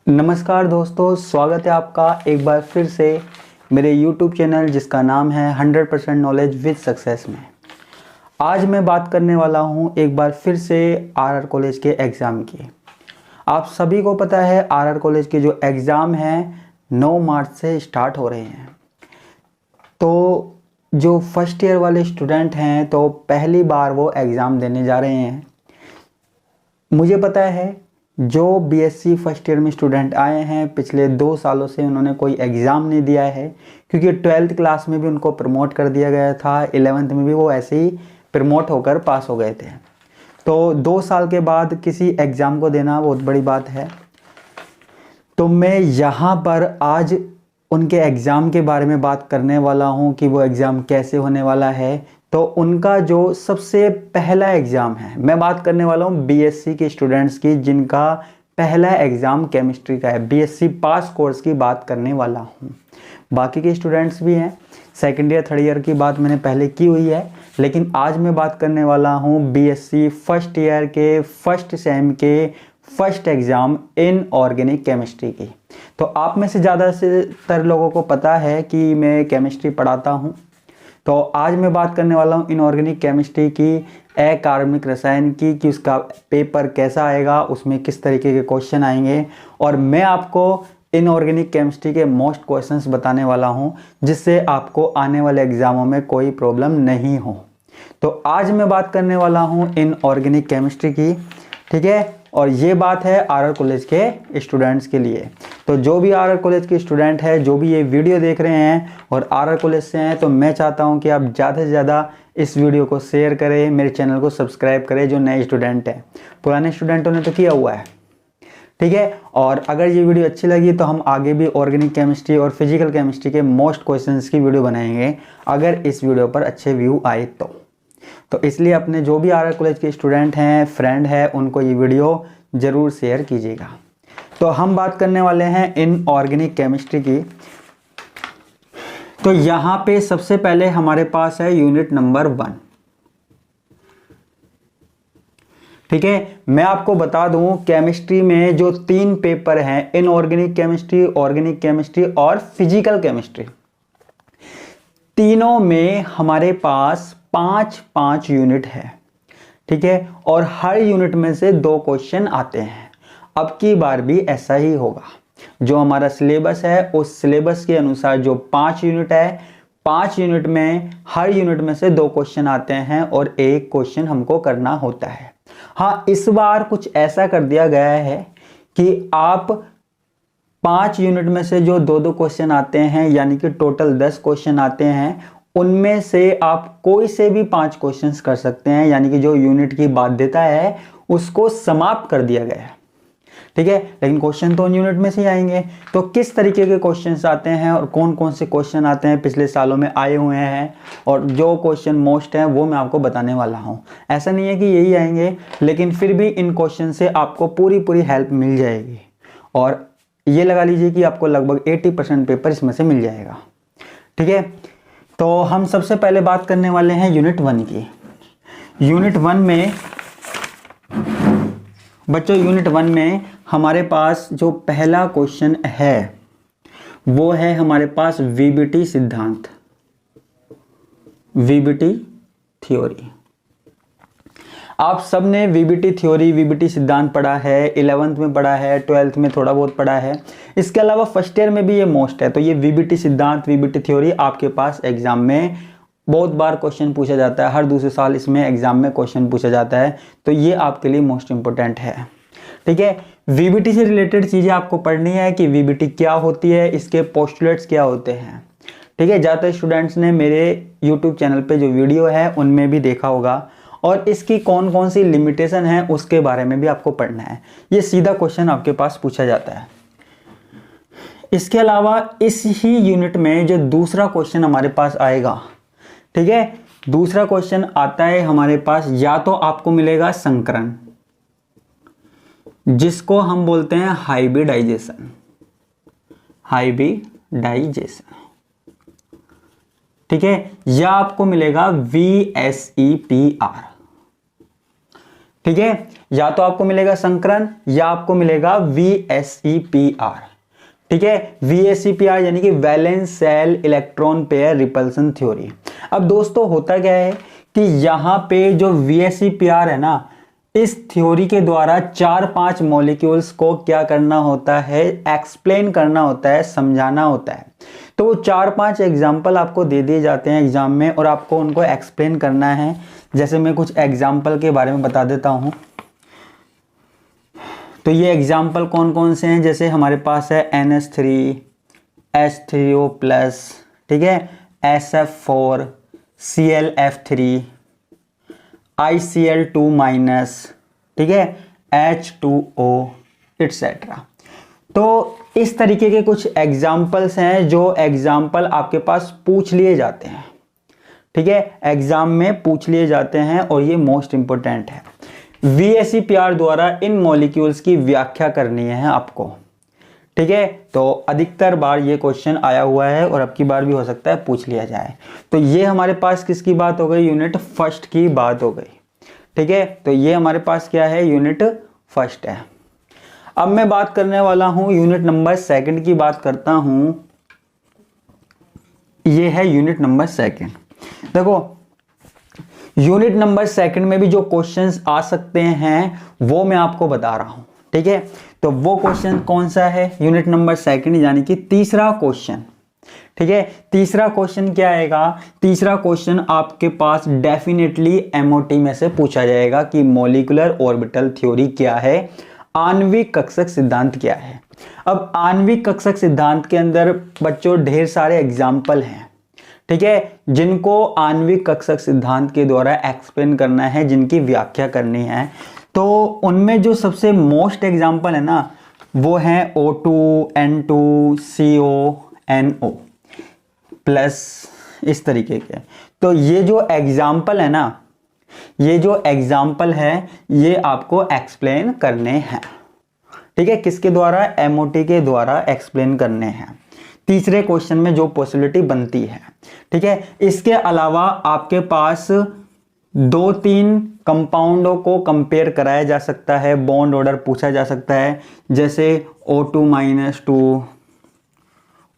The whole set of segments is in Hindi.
नमस्कार दोस्तों, स्वागत है आपका एक बार फिर से मेरे YouTube चैनल जिसका नाम है 100% नॉलेज विद सक्सेस में। आज मैं बात करने वाला हूं एक बार फिर से आरआर कॉलेज के एग्ज़ाम की। आप सभी को पता है आरआर कॉलेज के जो एग्ज़ाम हैं 9 मार्च से स्टार्ट हो रहे हैं। तो जो फर्स्ट ईयर वाले स्टूडेंट हैं तो पहली बार वो एग्ज़ाम देने जा रहे हैं। मुझे पता है जो बीएससी फर्स्ट ईयर में स्टूडेंट आए हैं पिछले 2 सालों से उन्होंने कोई एग्ज़ाम नहीं दिया है, क्योंकि 12th क्लास में भी उनको प्रमोट कर दिया गया था, 11th में भी वो ऐसे ही प्रमोट होकर पास हो गए थे। तो 2 साल के बाद किसी एग्ज़ाम को देना बहुत बड़ी बात है। तो मैं यहाँ पर आज उनके एग्ज़ाम के बारे में बात करने वाला हूँ कि वो एग्ज़ाम कैसे होने वाला है। तो उनका जो सबसे पहला एग्ज़ाम है, मैं बात करने वाला हूँ बीएससी के स्टूडेंट्स की जिनका पहला एग्ज़ाम केमिस्ट्री का है। बीएससी पास कोर्स की बात करने वाला हूँ। बाकी के स्टूडेंट्स भी हैं, सेकेंड ईयर थर्ड ईयर की बात मैंने पहले की हुई है, लेकिन आज मैं बात करने वाला हूँ बीएससी फर्स्ट ईयर के फर्स्ट सेम के first exam in organic chemistry की। तो आप में से ज़्यादातर लोगों को पता है कि मैं केमिस्ट्री पढ़ाता हूँ। तो आज मैं बात करने वाला हूँ इनऑर्गेनिक केमिस्ट्री की, अकार्बनिक रसायन की, कि उसका पेपर कैसा आएगा, उसमें किस तरीके के क्वेश्चन आएंगे, और मैं आपको इनऑर्गेनिक केमिस्ट्री के मोस्ट क्वेश्चंस बताने वाला हूँ जिससे आपको आने वाले एग्जामों में कोई प्रॉब्लम नहीं हो। तो आज मैं बात करने वाला हूँ इनऑर्गेनिक केमिस्ट्री की, ठीक है। और ये बात है आरआर कॉलेज के स्टूडेंट्स के लिए। तो जो भी आरआर कॉलेज के स्टूडेंट है, जो भी ये वीडियो देख रहे हैं और आरआर कॉलेज से हैं, तो मैं चाहता हूं कि आप ज़्यादा से ज़्यादा इस वीडियो को शेयर करें, मेरे चैनल को सब्सक्राइब करें। जो नए स्टूडेंट हैं, पुराने स्टूडेंटों ने तो किया हुआ है, ठीक है। और अगर ये वीडियो अच्छी लगी तो हम आगे भी ऑर्गेनिक केमिस्ट्री और फिजिकल केमिस्ट्री के मोस्ट क्वेश्चंस की वीडियो बनाएंगे, अगर इस वीडियो पर अच्छे व्यू आए तो इसलिए अपने जो भी आरआर कॉलेज के स्टूडेंट हैं, फ्रेंड है, उनको ये वीडियो ज़रूर शेयर कीजिएगा। तो हम बात करने वाले हैं इनऑर्गेनिक केमिस्ट्री की। तो यहाँ पे सबसे पहले हमारे पास है यूनिट नंबर 1, ठीक है। मैं आपको बता दूं केमिस्ट्री में जो 3 पेपर हैं, इनऑर्गेनिक केमिस्ट्री, ऑर्गेनिक केमिस्ट्री और फिजिकल केमिस्ट्री, तीनों में हमारे पास 5-5 यूनिट है, ठीक है। और हर यूनिट में से 2 क्वेश्चन आते हैं। अब की बार भी ऐसा ही होगा। जो हमारा सिलेबस है उस सिलेबस के अनुसार जो 5 यूनिट है, 5 यूनिट में हर यूनिट में से 2 क्वेश्चन आते हैं और 1 क्वेश्चन हमको करना होता है। हाँ, इस बार कुछ ऐसा कर दिया गया है कि आप 5 यूनिट में से जो 2-2 क्वेश्चन आते हैं, यानी कि टोटल 10 क्वेश्चन आते हैं, उनमें से आप कोई से भी 5 क्वेश्चंस कर सकते हैं। यानी कि जो यूनिट की बाध्यता है उसको समाप्त कर दिया गया है, ठीक है। लेकिन क्वेश्चन तो उन यूनिट में से ही आएंगे। तो किस तरीके के क्वेश्चंस आते हैं और कौन कौन से क्वेश्चन आते हैं, पिछले सालों में आए हुए हैं, और जो क्वेश्चन मोस्ट हैं वो मैं आपको बताने वाला हूं। ऐसा नहीं है कि यही आएंगे, लेकिन फिर भी इन क्वेश्चन से आपको पूरी हेल्प मिल जाएगी। और ये लगा लीजिए कि आपको लगभग 80% पेपर इसमें से मिल जाएगा, ठीक है। तो हम सबसे पहले बात करने वाले हैं यूनिट 1 की। यूनिट 1 में बच्चों, यूनिट 1 में हमारे पास जो पहला क्वेश्चन है वो है हमारे पास वीबीटी सिद्धांत, वीबीटी थ्योरी। आप सब ने वीबीटी थ्योरी, वीबीटी सिद्धांत पढ़ा है, 11th में पढ़ा है, 12th में थोड़ा बहुत पढ़ा है। इसके अलावा फर्स्ट ईयर में भी ये मोस्ट है। तो ये वीबीटी सिद्धांत, वीबीटी थ्योरी आपके पास एग्जाम में बहुत बार क्वेश्चन पूछा जाता है। हर दूसरे साल इसमें एग्जाम में क्वेश्चन पूछा जाता है। तो ये आपके लिए मोस्ट इंपॉर्टेंट है, ठीक है। वीबीटी से रिलेटेड चीज़ें आपको पढ़नी है कि वीबीटी क्या होती है, इसके पोस्टुलेट्स क्या होते हैं, ठीक है। ज़्यादातर स्टूडेंट्स ने मेरे यूट्यूब चैनल पे जो वीडियो है उनमें भी देखा होगा, और इसकी कौन कौन सी लिमिटेशन है उसके बारे में भी आपको पढ़ना है। ये सीधा क्वेश्चन आपके पास पूछा जाता है। इसके अलावा इस ही यूनिट में जो दूसरा क्वेश्चन हमारे पास आएगा, ठीक है, दूसरा क्वेश्चन आता है हमारे पास, या तो आपको मिलेगा संकरण, जिसको हम बोलते हैं हाइब्रिडाइजेशन, हाइब्रिडाइजेशन, ठीक है, या आपको मिलेगा VSEPR, ठीक है, या तो आपको मिलेगा संकरण या आपको मिलेगा VSEPR। ठीक है, VSEPR यानी कि valence shell electron pair repulsion theory. अब दोस्तों होता क्या है कि यहां पे जो VSEPR है ना, इस थ्योरी के द्वारा 4-5 मॉलिक्यूल्स को क्या करना होता है, एक्सप्लेन करना होता है, समझाना होता है। तो वो 4-5 एग्जाम्पल आपको दे दिए जाते हैं एग्जाम में और आपको उनको एक्सप्लेन करना है। जैसे मैं कुछ एग्जाम्पल के बारे में बता देता हूं। तो ये एग्जाम्पल कौन कौन से हैं, जैसे हमारे पास है NH3, H3O+, ठीक है, SF4, ClF3, ICl2-, ठीक है, H2O एटसेट्रा। तो इस तरीके के कुछ एग्जाम्पल्स हैं जो एग्जाम्पल आपके पास पूछ लिए जाते हैं। ठीक है, एग्जाम में पूछ लिए जाते हैं और ये मोस्ट इंपोर्टेंट है। VSEPR द्वारा इन मॉलिक्यूल्स की व्याख्या करनी है आपको। ठीक है, तो अधिकतर बार ये क्वेश्चन आया हुआ है और अब की बार भी हो सकता है पूछ लिया जाए। तो ये हमारे पास किसकी बात हो गई, यूनिट फर्स्ट की बात हो गई। ठीक है, तो ये हमारे पास क्या है, यूनिट फर्स्ट है। अब मैं बात करने वाला हूं यूनिट नंबर सेकंड की बात करता हूं। ये है यूनिट नंबर सेकंड। देखो यूनिट नंबर सेकंड में भी जो क्वेश्चंस आ सकते हैं वो मैं आपको बता रहा हूं। ठीक है, तो वो क्वेश्चन कौन सा है, यूनिट नंबर सेकंड यानी कि तीसरा क्वेश्चन। ठीक है, तीसरा क्वेश्चन क्या आएगा, तीसरा क्वेश्चन आपके पास डेफिनेटली MOT में से पूछा जाएगा कि मॉलिक्यूलर ऑर्बिटल थ्योरी क्या है, आणविक कक्षक सिद्धांत क्या है। अब आणविक कक्षक सिद्धांत के अंदर बच्चों ढेर सारे एग्जाम्पल हैं। ठीक है, जिनको आणविक कक्षक सिद्धांत के द्वारा एक्सप्लेन करना है, जिनकी व्याख्या करनी है। तो उनमें जो सबसे मोस्ट एग्जाम्पल है ना, वो है O2, N2, CO, NO plus, इस तरीके के। तो ये जो एग्जाम्पल है ना, ये जो एग्जाम्पल है ये आपको एक्सप्लेन करने हैं। ठीक है, किसके द्वारा, MOT के द्वारा एक्सप्लेन करने हैं तीसरे क्वेश्चन में जो पॉसिबिलिटी बनती है। ठीक है, इसके अलावा आपके पास 2-3 कंपाउंडों को कंपेयर कराया जा सकता है, बॉन्ड ऑर्डर पूछा जा सकता है, जैसे O2-2,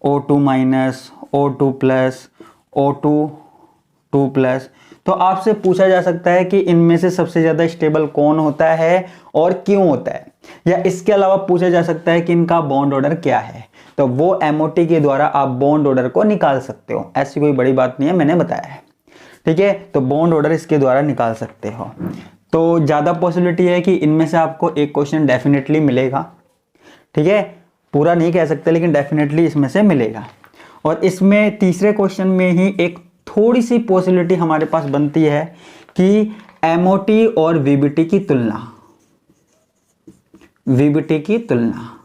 O2-, O2+, O2-2+। तो आपसे पूछा जा सकता है कि इनमें से सबसे ज्यादा स्टेबल कौन होता है और क्यों होता है, या इसके अलावा पूछा जा सकता है कि इनका बॉन्ड ऑर्डर क्या है। तो वो MOT के द्वारा आप बॉन्ड ऑर्डर को निकाल सकते हो, ऐसी कोई बड़ी बात नहीं है, मैंने बताया है। ठीक है, तो बॉन्ड ऑर्डर इसके द्वारा निकाल सकते हो। तो ज्यादा पॉसिबिलिटी है कि इनमें से आपको एक क्वेश्चन डेफिनेटली मिलेगा। ठीक है, पूरा नहीं कह सकते लेकिन डेफिनेटली इसमें से मिलेगा। और इसमें तीसरे क्वेश्चन में ही एक थोड़ी सी पॉसिबिलिटी हमारे पास बनती है कि MOT और VBT की तुलना, VBT की तुलना,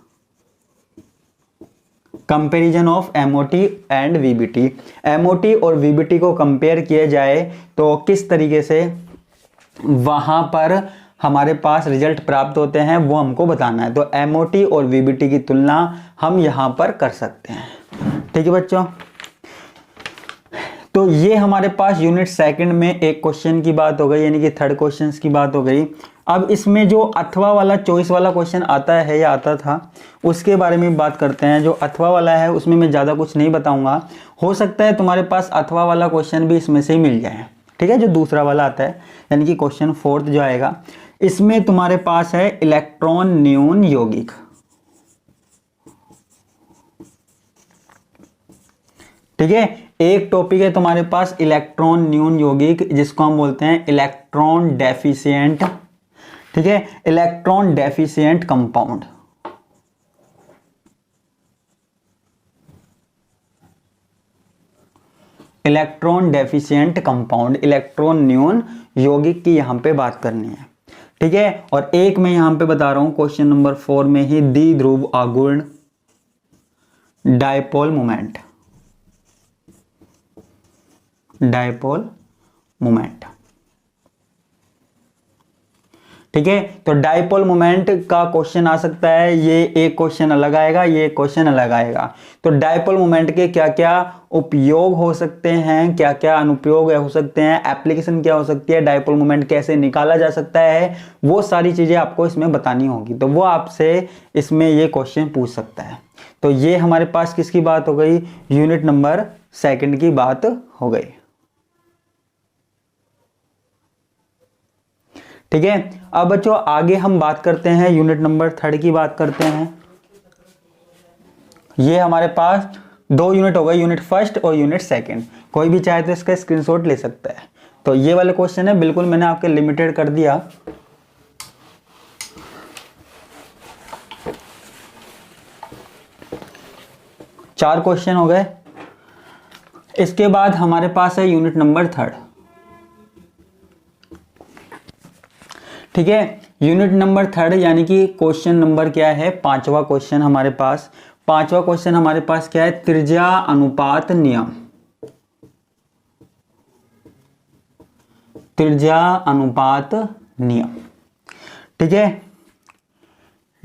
comparison of MOT and VBT। MOT और VBT को कंपेयर किया जाए तो किस तरीके से वहां पर हमारे पास रिजल्ट प्राप्त होते हैं वो हमको बताना है। तो MOT और VBT की तुलना हम यहां पर कर सकते हैं। ठीक है बच्चों, तो ये हमारे पास यूनिट सेकंड में एक क्वेश्चन की बात हो गई, यानी कि थर्ड क्वेश्चन की बात हो गई। अब इसमें जो अथवा वाला चॉइस वाला क्वेश्चन आता है या आता था उसके बारे में बात करते हैं। जो अथवा वाला है उसमें मैं ज़्यादा कुछ नहीं बताऊंगा, हो सकता है तुम्हारे पास अथवा वाला क्वेश्चन भी इसमें से ही मिल जाए। ठीक है, जो दूसरा वाला आता है यानी कि क्वेश्चन फोर्थ जो आएगा, इसमें तुम्हारे पास है इलेक्ट्रॉन न्यून यौगिक। ठीक है, एक टॉपिक है तुम्हारे पास इलेक्ट्रॉन न्यून यौगिक, जिसको हम बोलते हैं इलेक्ट्रॉन डेफिशिएंट। ठीक है, electron deficient compound. Electron deficient compound, electron न्यून यौगिक की यहां पे बात करनी है। ठीक है, और एक मैं यहां पे बता रहा हूं क्वेश्चन नंबर 4 में ही द्विध्रुव आघूर्ण डायपोल मोमेंट, डायपोल मोमेंट। ठीक है, तो डाइपोल मोमेंट का क्वेश्चन आ सकता है, ये एक क्वेश्चन अलग आएगा, ये एक क्वेश्चन अलग आएगा। तो डाइपोल मोमेंट के क्या क्या उपयोग हो सकते हैं, क्या क्या अनुप्रयोग हो सकते हैं, एप्लीकेशन क्या हो सकती है, डाइपोल मोमेंट कैसे निकाला जा सकता है, वो सारी चीजें आपको इसमें बतानी होगी। तो वो आपसे इसमें ये क्वेश्चन पूछ सकता है। तो ये हमारे पास किसकी बात हो गई, यूनिट नंबर सेकंड की बात हो गई। ठीक है, अब बच्चों आगे हम बात करते हैं, यूनिट नंबर थर्ड की बात करते हैं। ये हमारे पास 2 यूनिट हो गए, यूनिट फर्स्ट और यूनिट सेकंड। कोई भी चाहे तो इसका स्क्रीनशॉट ले सकता है। तो ये वाले क्वेश्चन है, बिल्कुल मैंने आपके लिमिटेड कर दिया। चार क्वेश्चन हो गए। इसके बाद हमारे पास है यूनिट नंबर थर्ड। ठीक है, यूनिट नंबर थर्ड यानी कि क्वेश्चन नंबर क्या है, 5वां क्वेश्चन हमारे पास। 5वां क्वेश्चन हमारे पास क्या है, त्रिज्या अनुपात नियम। त्रिज्या अनुपात नियम। ठीक है,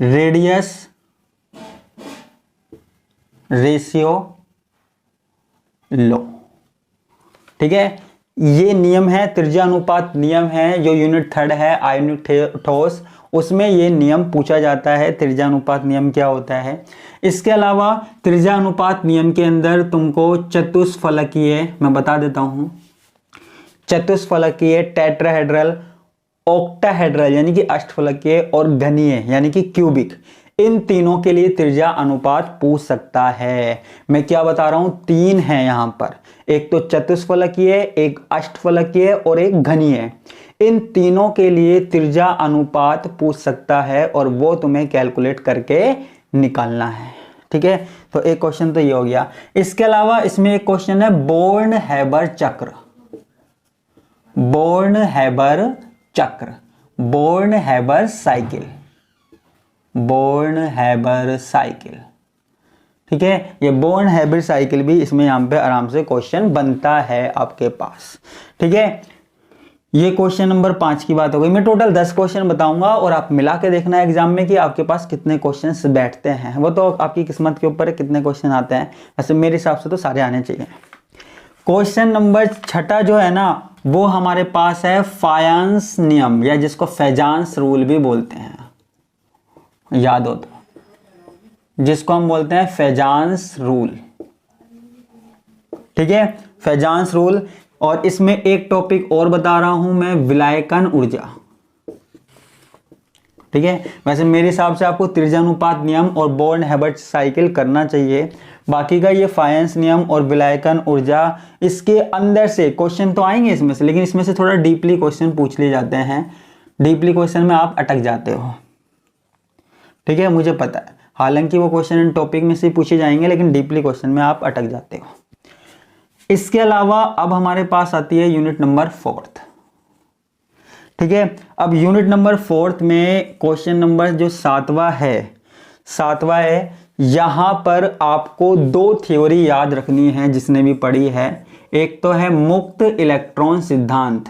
रेडियस रेशियो लो। ठीक है, ये नियम है, त्रिज्या अनुपात नियम है, जो यूनिट थर्ड है आयोनिक ठोस, उसमें ये नियम पूछा जाता है, त्रिज्या अनुपात नियम क्या होता है। इसके अलावा त्रिज्या अनुपात नियम के अंदर तुमको चतुष्फलकीय, मैं बता देता हूं, चतुष्फलकीय, टेट्राहेड्रल, ऑक्टाहेड्रल यानी कि अष्टफलकीय और घनीय यानी कि क्यूबिक, इन तीनों के लिए त्रिज्या अनुपात पूछ सकता है। मैं क्या बता रहा हूं, 3 है यहां पर, एक तो चतुष्फलकीय, एक अष्टफलकीय और एक घनीय। इन तीनों के लिए त्रिज्या अनुपात पूछ सकता है और वो तुम्हें कैलकुलेट करके निकालना है। ठीक है, तो एक क्वेश्चन तो ये हो गया। इसके अलावा इसमें एक क्वेश्चन है बोर्न हैबर चक्र। बोर्न हैबर चक्र, Born Haber cycle, Born Haber cycle. ठीक है, ये बोर्न हैबर साइकिल भी इसमें यहां पे आराम से क्वेश्चन बनता है आपके पास। ठीक है, ये क्वेश्चन नंबर 5 की बात हो गई। मैं टोटल 10 क्वेश्चन बताऊंगा और आप मिला के देखना एग्जाम में कि आपके पास कितने क्वेश्चंस बैठते हैं। वो तो आपकी किस्मत के ऊपर है कितने क्वेश्चन आते हैं, वैसे मेरे हिसाब से तो सारे आने चाहिए। क्वेश्चन नंबर 6 जो है ना, वो हमारे पास है फायांस नियम, या जिसको फैजांस रूल भी बोलते हैं, याद हो तो, जिसको हम बोलते हैं फैजांस रूल। ठीक है, फैजांस रूल। और इसमें एक टॉपिक और बता रहा हूं मैं, विलायकन ऊर्जा। ठीक है, वैसे मेरे हिसाब से आपको त्रिज्यानुपात नियम और बोर्न हैबर साइकिल करना चाहिए। बाकी का ये फायंस नियम और विलायकन ऊर्जा, इसके अंदर से क्वेश्चन तो आएंगे इसमें से, लेकिन इसमें से थोड़ा डीपली क्वेश्चन पूछ लिए जाते हैं। डीपली क्वेश्चन में आप अटक जाते हो। ठीक है, मुझे पता है, हालांकि वो क्वेश्चन इन टॉपिक में से पूछे जाएंगे, लेकिन डीपली क्वेश्चन में आप अटक जाते हो। इसके अलावा अब हमारे पास आती है यूनिट नंबर 4। ठीक है, अब यूनिट नंबर 4 में क्वेश्चन नंबर जो 7वां है, यहां पर आपको 2 थ्योरी याद रखनी है जिसने भी पढ़ी है। एक तो है मुक्त इलेक्ट्रॉन सिद्धांत।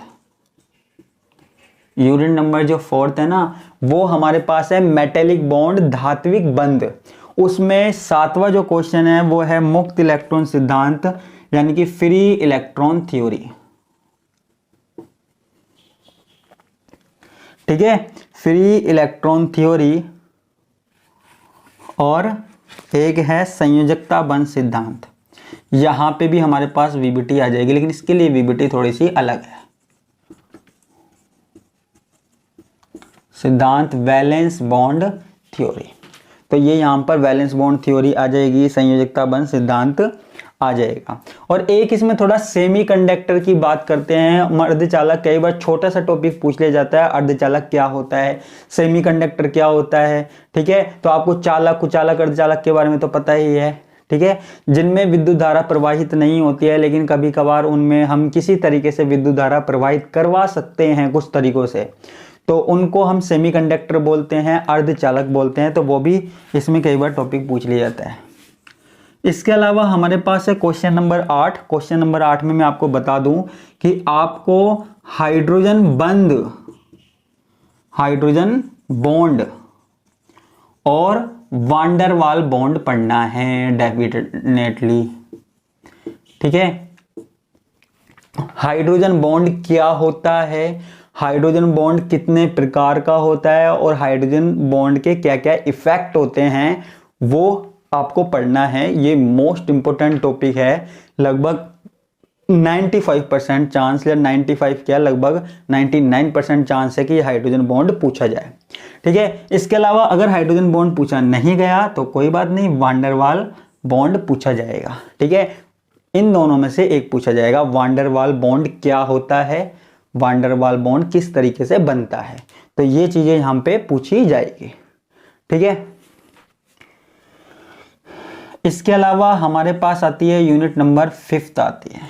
यूनिट नंबर जो 4 है ना, वो हमारे पास है मेटेलिक बॉन्ड, धात्विक बंध। उसमें 7वां जो क्वेश्चन है वो है मुक्त इलेक्ट्रॉन सिद्धांत, यानी कि फ्री इलेक्ट्रॉन थ्योरी। ठीक है, फ्री इलेक्ट्रॉन थ्योरी। और एक है संयोजकता बंध सिद्धांत। यहां पे भी हमारे पास वीबीटी आ जाएगी, लेकिन इसके लिए वीबीटी थोड़ी सी अलग है। सिद्धांत वैलेंस बॉन्ड थ्योरी, तो ये यहां पर वैलेंस बॉन्ड थ्योरी आ जाएगी, संयोजकता बंध सिद्धांत आ जाएगा। और एक इसमें थोड़ा सेमीकंडक्टर की बात करते हैं, अर्धचालक। कई बार छोटा सा टॉपिक पूछ लिया जाता है, अर्धचालक क्या होता है, सेमीकंडक्टर क्या होता है। ठीक है, तो आपको चालक, कुचालक, अर्धचालक के बारे में तो पता ही है। ठीक है, जिनमें विद्युत धारा प्रवाहित नहीं होती है, लेकिन कभी कभार उनमें हम किसी तरीके से विद्युत धारा प्रवाहित करवा सकते हैं कुछ तरीकों से, तो उनको हम सेमीकंडक्टर बोलते हैं, अर्धचालक बोलते हैं। तो वो भी इसमें कई बार टॉपिक पूछ लिया जाता है। इसके अलावा हमारे पास है क्वेश्चन नंबर 8। क्वेश्चन नंबर 8 में मैं आपको बता दूं कि आपको हाइड्रोजन बंध हाइड्रोजन बॉन्ड और वांडर वाल बॉन्ड पढ़ना है डेफिनेटली। ठीक है, हाइड्रोजन बॉन्ड क्या होता है, हाइड्रोजन बॉन्ड कितने प्रकार का होता है और हाइड्रोजन बॉन्ड के क्या क्या इफेक्ट होते हैं वो आपको पढ़ना है। ये मोस्ट इंपॉर्टेंट टॉपिक है। लगभग 95% चांस या 95 क्या लगभग 99% चांस है कि हाइड्रोजन बॉन्ड पूछा जाए। ठीक है, इसके अलावा अगर हाइड्रोजन बॉन्ड पूछा नहीं गया तो कोई बात नहीं, वांडर वाल बॉन्ड पूछा जाएगा। ठीक है, इन दोनों में से एक पूछा जाएगा। वांडर वाल बॉन्ड क्या होता है, वांडर वाल बॉन्ड किस तरीके से बनता है, तो ये चीजें यहां पे पूछी जाएगी। ठीक है, इसके अलावा हमारे पास आती है यूनिट नंबर 5 आती है।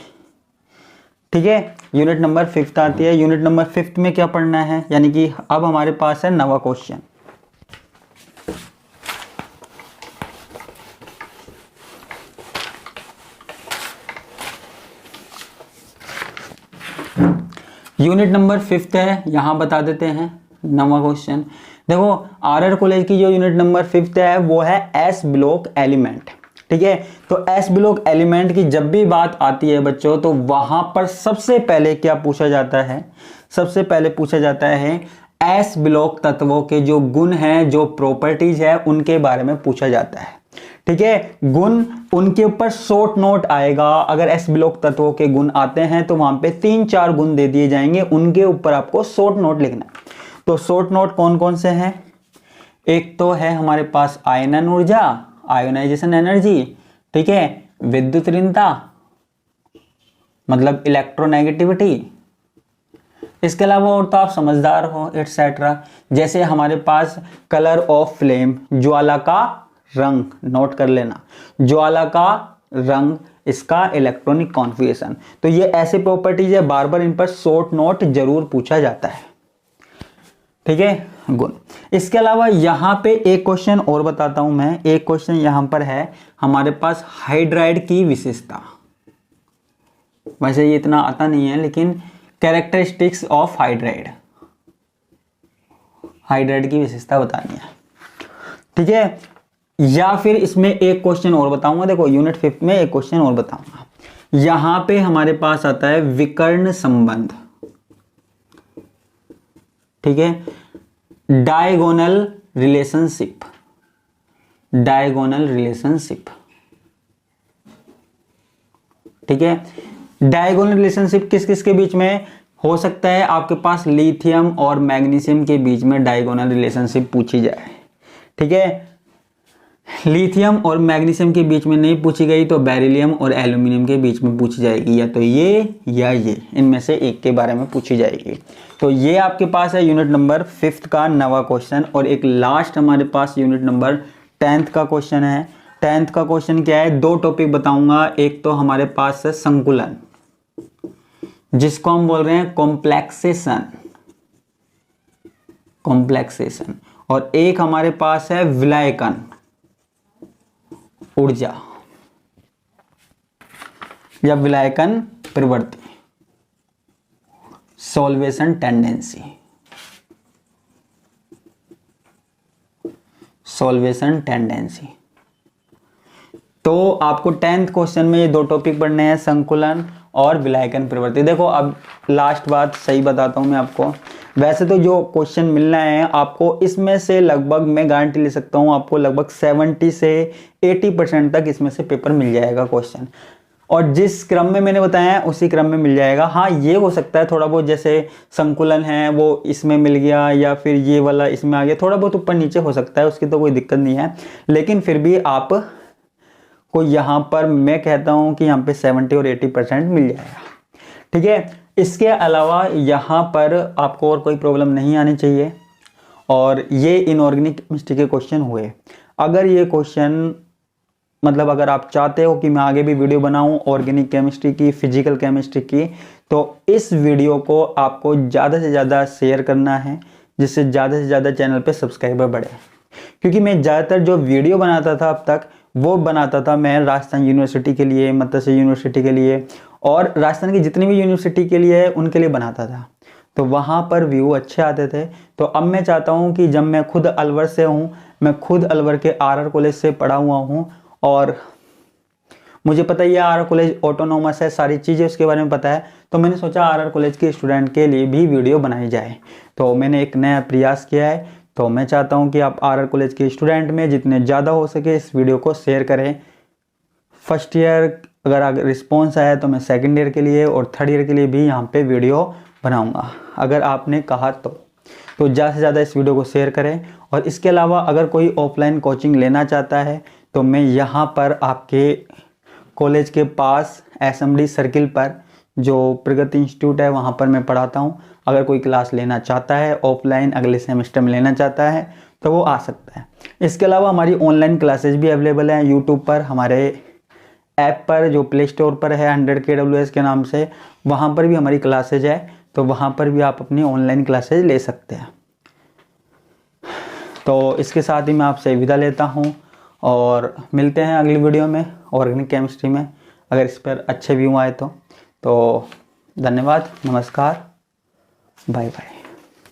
ठीक है, यूनिट नंबर 5 आती है। यूनिट नंबर 5 में क्या पढ़ना है, यानी कि अब हमारे पास है नवा क्वेश्चन। यूनिट नंबर 5 है, यहां बता देते हैं नवा क्वेश्चन। देखो, आरआर कॉलेज की जो यूनिट नंबर 5 है वो है एस ब्लॉक एलिमेंट। ठीक है, तो एस ब्लॉक एलिमेंट की जब भी बात आती है बच्चों, तो वहां पर सबसे पहले क्या पूछा जाता है, सबसे पहले पूछा जाता है एस ब्लॉक तत्वों के जो गुण हैं, जो प्रॉपर्टीज है, उनके बारे में पूछा जाता है। ठीक है, गुण, उनके ऊपर शॉर्ट नोट आएगा। अगर एस ब्लॉक तत्वों के गुण आते हैं तो वहां पे 3-4 गुण दे दिए जाएंगे, उनके ऊपर आपको शॉर्ट नोट लिखना है। तो शॉर्ट नोट कौन कौन से हैं, एक तो है हमारे पास आयनन ऊर्जा, आयोनाइजेशन एनर्जी। ठीक है, विद्युत ऋणता मतलब इलेक्ट्रोनेगेटिविटी। इसके अलावा और तो आप समझदार हो एटसेट्रा। जैसे हमारे पास कलर ऑफ फ्लेम, ज्वाला का रंग, नोट कर लेना, ज्वाला का रंग, इसका इलेक्ट्रॉनिक कॉन्फ़िगरेशन। तो ये ऐसे प्रॉपर्टीज है, बार बार इन पर शॉर्ट नोट जरूर पूछा जाता है। ठीक है, गुण। इसके अलावा यहां पे एक क्वेश्चन और बताता हूं मैं। एक क्वेश्चन यहां पर है हमारे पास हाइड्राइड की विशेषता। वैसे ये इतना आता नहीं है, लेकिन कैरेक्टरिस्टिक्स ऑफ हाइड्राइड, हाइड्राइड की विशेषता बतानी है। ठीक है, या फिर इसमें एक क्वेश्चन और बताऊंगा। देखो, यूनिट 5 में एक क्वेश्चन और बताऊंगा। यहां पे हमारे पास आता है विकर्ण संबंध। ठीक है, डायगोनल रिलेशनशिप, डायगोनल रिलेशनशिप। ठीक है, डायगोनल रिलेशनशिप किस किस के बीच में हो सकता है, आपके पास लिथियम और मैग्नीशियम के बीच में डायगोनल रिलेशनशिप पूछी जाए। ठीक है, लिथियम और मैग्नीशियम के बीच में नहीं पूछी गई तो बेरिलियम और एल्यूमिनियम के बीच में पूछी जाएगी, या तो ये या ये, इनमें से एक के बारे में पूछी जाएगी। तो ये आपके पास है यूनिट नंबर 5 का नवा क्वेश्चन। और एक लास्ट हमारे पास यूनिट नंबर 10 का क्वेश्चन है। 10th का क्वेश्चन क्या है, 2 टॉपिक बताऊंगा। एक तो हमारे पास है संकुलन, जिसको हम बोल रहे हैं कॉम्प्लेक्सेशन, कॉम्प्लेक्सेशन, और एक हमारे पास है विलयन, ऊर्जा या विलयन प्रवृत्ति, सॉल्वेशन टेंडेंसी, सॉल्वेशन टेंडेंसी। तो आपको 10th क्वेश्चन में ये 2 टॉपिक पढ़ने हैं, संकुलन और विलयन प्रवृत्ति। देखो, अब लास्ट बात सही बताता हूं मैं आपको। वैसे तो जो क्वेश्चन मिलना है आपको, इसमें से लगभग मैं गारंटी ले सकता हूं आपको लगभग 70 से 80% तक इसमें से पेपर मिल जाएगा क्वेश्चन, और जिस क्रम में मैंने बताया है उसी क्रम में मिल जाएगा। हाँ, ये हो सकता है थोड़ा बहुत, जैसे संकुलन है वो इसमें मिल गया या फिर ये वाला इसमें आ गया, थोड़ा बहुत ऊपर नीचे हो सकता है, उसकी तो कोई दिक्कत नहीं है। लेकिन फिर भी आप को यहाँ पर मैं कहता हूँ कि यहाँ पे 70 और 80% मिल जाएगा। ठीक है, इसके अलावा यहाँ पर आपको और कोई प्रॉब्लम नहीं आनी चाहिए। और ये इनऑर्गेनिक केमिस्ट्री के क्वेश्चन हुए। अगर ये क्वेश्चन मतलब अगर आप चाहते हो कि मैं आगे भी वीडियो बनाऊं ऑर्गेनिक केमिस्ट्री की, फिजिकल केमिस्ट्री की, तो इस वीडियो को आपको ज़्यादा से ज़्यादा शेयर करना है, जिससे ज़्यादा से ज़्यादा चैनल पे सब्सक्राइबर बढ़े। क्योंकि मैं ज़्यादातर जो वीडियो बनाता था अब तक, वो बनाता था मैं राजस्थान यूनिवर्सिटी के लिए, मत्स्य यूनिवर्सिटी के लिए, और राजस्थान की जितनी भी यूनिवर्सिटी के लिए है उनके लिए बनाता था। तो वहाँ पर व्यू अच्छे आते थे। तो अब मैं चाहता हूँ कि जब मैं खुद अलवर से हूँ, मैं खुद अलवर के आर कॉलेज से पढ़ा हुआ हूँ और मुझे पता ही है आर कॉलेज ऑटोनोमस है, सारी चीज़ें उसके बारे में पता है। तो मैंने सोचा आर कॉलेज के स्टूडेंट के लिए भी वीडियो बनाई जाए। तो मैंने एक नया प्रयास किया है। तो मैं चाहता हूँ कि आप आर कॉलेज के स्टूडेंट में जितने ज़्यादा हो सके इस वीडियो को शेयर करें। फर्स्ट ईयर अगर रिस्पॉन्स आया तो मैं सेकेंड ईयर के लिए और थर्ड ईयर के लिए भी यहाँ पे वीडियो बनाऊँगा, अगर आपने कहा तो ज़्यादा से ज़्यादा इस वीडियो को शेयर करें। और इसके अलावा अगर कोई ऑफलाइन कोचिंग लेना चाहता है तो मैं यहाँ पर आपके कॉलेज के पास एसएमडी सर्किल पर जो प्रगति इंस्टीट्यूट है वहाँ पर मैं पढ़ाता हूँ। अगर कोई क्लास लेना चाहता है ऑफलाइन, अगले सेमेस्टर में लेना चाहता है तो वो आ सकता है। इसके अलावा हमारी ऑनलाइन क्लासेज भी अवेलेबल हैं यूट्यूब पर, हमारे ऐप पर जो प्ले स्टोर पर है 100KWS के नाम से, वहाँ पर भी हमारी क्लासेज है। तो वहाँ पर भी आप अपनी ऑनलाइन क्लासेज ले सकते हैं। तो इसके साथ ही मैं आपसे विदा लेता हूँ और मिलते हैं अगली वीडियो में ऑर्गेनिक केमिस्ट्री में, अगर इस पर अच्छे व्यू आए तो धन्यवाद, नमस्कार, बाय बाय।